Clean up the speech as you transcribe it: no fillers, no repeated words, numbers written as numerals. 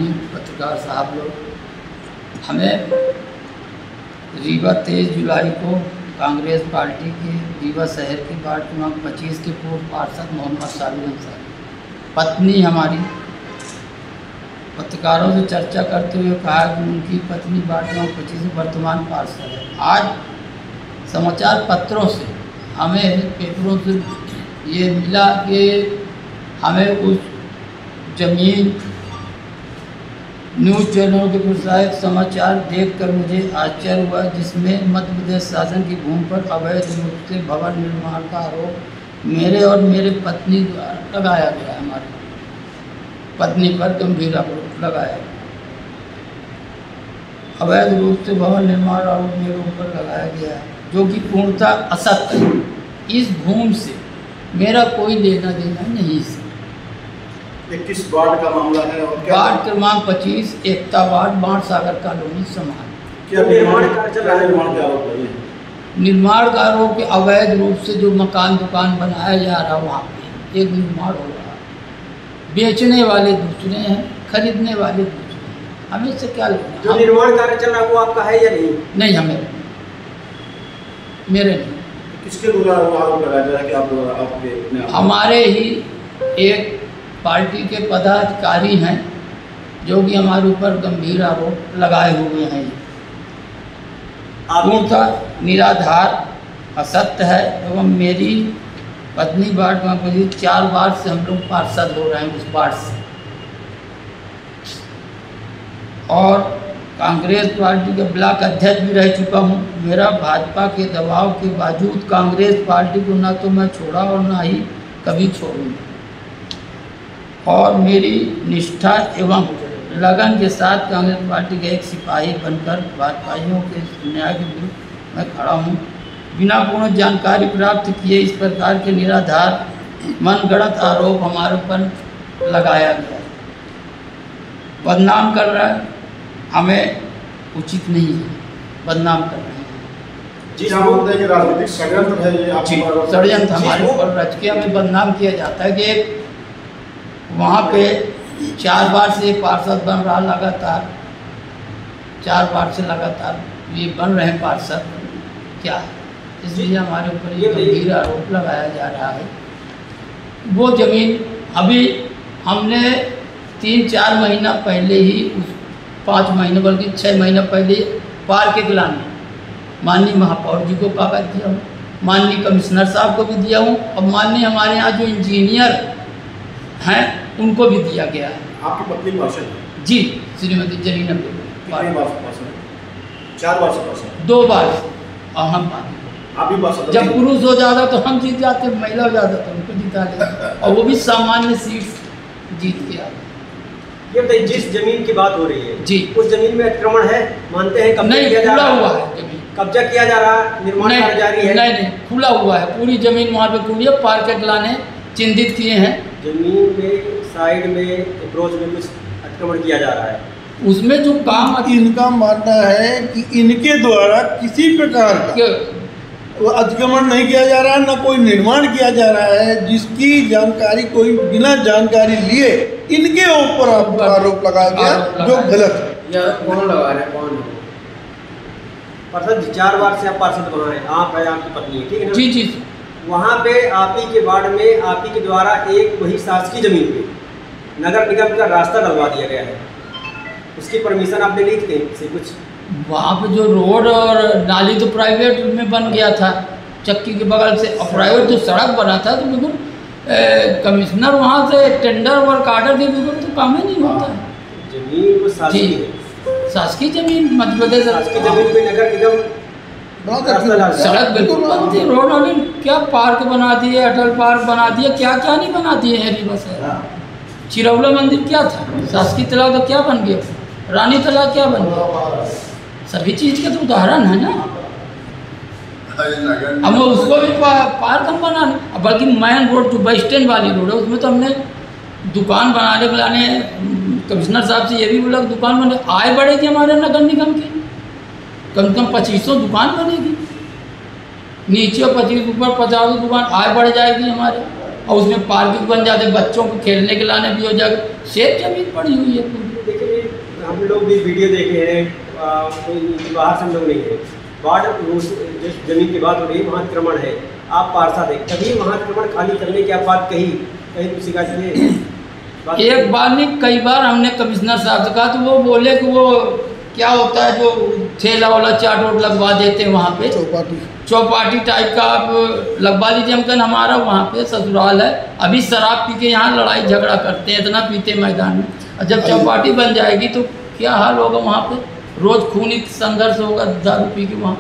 माननीय पत्रकार साहब लोग, हमें रीवा 23 जुलाई को कांग्रेस पार्टी के रीवा शहर के वार्ड क्रमांक 25 के पूर्व पार्षद मोहम्मद साबिर अंसारी पत्नी हमारी पत्रकारों से चर्चा करते हुए कहा कि उनकी पत्नी वार्ड क्रमांक 25 में वर्तमान पार्षद है। आज समाचार पत्रों से हमें पेपरों से ये मिला कि हमें उस जमीन न्यूज़ चैनलों के प्रसारित समाचार देखकर मुझे आश्चर्य हुआ, जिसमें मध्य प्रदेश शासन की भूमि पर अवैध रूप से भवन निर्माण का आरोप मेरे और मेरे पत्नी द्वारा लगाया गया। हमारी पत्नी पर गंभीर आरोप लगाया गया। अवैध रूप से भवन निर्माण आरोप मेरे ऊपर लगाया गया है, जो कि पूर्णतः असत्य है। इस भूमि से मेरा कोई लेना देना नहीं है। किस वार्ड का मामला है और क्या वार्ड क्रमांक 25 एकता वार्ड बाढ़ सागर कॉलोनी समान। क्या निर्माण कार्य चल रहा है? निर्माण का आरोप है? निर्माण का आरोप के अवैध रूप से जो मकान दुकान बनाया जा रहा है वहाँ पे एक निर्माण हो रहा है। बेचने वाले दूसरे हैं, खरीदने वाले दूसरे हैं। हमें इससे क्या लेना? जो निर्माण कार्य चल रहा है वो आपका है या नहीं? नहीं, हमें मेरे नहीं। किसके द्वारा आरोप लगाया जा रहा है कि आपके हमारे ही एक पार्टी के पदाधिकारी हैं जो कि हमारे ऊपर गंभीर आरोप लगाए हुए हैं। पूर्णतः निराधार असत्य है एवं मेरी पत्नी वार्ड में 4 बार से हम लोग पार्षद हो रहे हैं उस वार्ड से, और कांग्रेस पार्टी के ब्लॉक अध्यक्ष भी रह चुका हूँ। मेरा भाजपा के दबाव के बावजूद कांग्रेस पार्टी को ना तो मैं छोड़ा और ना ही कभी छोड़ूंगा, और मेरी निष्ठा एवं लगन के साथ कांग्रेस पार्टी के एक सिपाही बनकर भाजपाइयों के न्याय के विरुद्ध मैं खड़ा हूँ। बिना पूर्ण जानकारी प्राप्त किए इस प्रकार के निराधार मनगढ़ंत आरोप हमारे ऊपर लगाया गया, बदनाम कर रहा है। हमें उचित नहीं है, बदनाम कर रहे हैं। जी हाँ, बोलते हैं कि राजनीतिक षड्यंत्र है ये आपके ऊपर। षड्यंत्र हमारे ऊपर रच के हमें बदनाम किया जाता है कि वहाँ पे 4 बार से एक पार्षद बन रहा, लगातार 4 बार से लगातार ये बन रहे हैं पार्षद, क्या है? इसलिए हमारे ऊपर ये गंभीर आरोप लगाया जा रहा है। वो ज़मीन अभी हमने 3-4 महीना पहले ही, 5 महीने बल्कि 6 महीना पहले पार्क के लाने माननीय महापौर जी को कागज दिया हूँ, माननीय कमिश्नर साहब को भी दिया हूँ, और माननीय हमारे यहाँ जो इंजीनियर हैं उनको भी दिया गया है। आपकी पत्नी पार्षद है? जी, श्रीमती जरीना बेगम। कितनी बार पार्षद? 4 बार से पार्षद? 2 बार से। और हम आप भी पार्षद? जब पुरुष हो जाता तो हम जीत जाते, महिला हो जाता तो उनको जिता लेते, और वो भी सामान्य सीट जीत के आते। ये बताइए, जिस जमीन की बात हो रही है जी, उस जमीन में अतिक्रमण है, मानते हैं? कब्जा किया जा रहा हुआ है जमीन, कब्जा किया जा रहा है, निर्माण कार्य जारी है? नहीं, खुला हुआ है पूरी जमीन। वहाँ पे खुली है, पार्क लाने चिन्हित किए हैं। जमीन में साइड में अप्रोच में कुछ अतिक्रमण किया जा रहा है, उसमें जो काम इनका मानना है कि इनके द्वारा किसी प्रकार का अतिक्रमण नहीं किया जा रहा है, न कोई निर्माण किया जा रहा है, जिसकी जानकारी कोई बिना जानकारी लिए इनके ऊपर आरोप लगाया गया, जो गलत है। यह कौन लगा रहा है? कौन है? पार्षद 4 बार से आप पार्षद बना है, आप है, आपकी पत्नी है, ठीक है ना? जी जी। वहाँ पे आप ही के वार्ड में आप ही के द्वारा एक वही शासकीय जमीन पे नगर निगम का रास्ता डलवा दिया गया है, उसकी परमिशन आपने ली थी कहीं से कुछ? वहाँ पे जो रोड और नाली तो प्राइवेट में बन गया था चक्की के बगल से, और प्राइवेट जो सड़क बना था तो बिल्कुल कमिश्नर वहाँ से टेंडर वर्क आर्डर के बिल्कुल तो काम ही नहीं होता है। जमीन वो शासकीय जमीन, मध्य प्रदेश शासकीय जमीन पे नगर निगम सड़क बिल्कुल बनती, रोड वाली क्या पार्क बना दिए, अटल पार्क बना दिए, क्या क्या नहीं बना दिए हैं रीवा शहर। चिरौला मंदिर क्या था, शासकीय तालाब तो क्या बन गया, रानी तालाब क्या बन गया, सभी चीज़ के तो उदाहरण है ना। अब उसको भी पार्क हम बनाने, बल्कि मेन रोड जो बस स्टैंड वाली रोड है उसमें तो हमने दुकान बनाने के लाने कमिश्नर साहब से ये भी बोला दुकान बने, आय बढ़ेगी हमारे नगर निगम की, कम से कम 2500 दुकान बनेगी, नीचे 25 ऊपर 50 दुकान, आय बढ़ जाएगी हमारे, और उसमें पार्किंग बन जाते, बच्चों को खेलने के लाने भी हो जाएगा। सेफ जमीन पड़ी हुई है पूरी। देखिए हम लोग भी वीडियो देखे हैं, कोई बाहर से हम लोग नहीं है। बाढ़ जिस जमीन की बात हो रही है वहाँ अतिक्रमण है, आप पार्षद हैं, कभी वहाँ अतिक्रमण खाली करने की आप बात कही, कहीं कुछ शिकायत की? एक बार नहीं, कई बार हमने कमिश्नर साहब से कहा, तो वो बोले कि वो क्या होता है जो ठेला वाला चाट वोट लगवा देते हैं वहाँ पे, चौपाटी टाइप का आप लगवा लीजिए। हम कहना हमारा वहाँ पे ससुराल है, अभी शराब पी के यहाँ लड़ाई झगड़ा करते हैं, इतना पीते मैदान में, और जब चौपाटी बन जाएगी तो क्या हाल होगा वहाँ पे, रोज़ खूनी संघर्ष होगा दारू पी के वहाँ।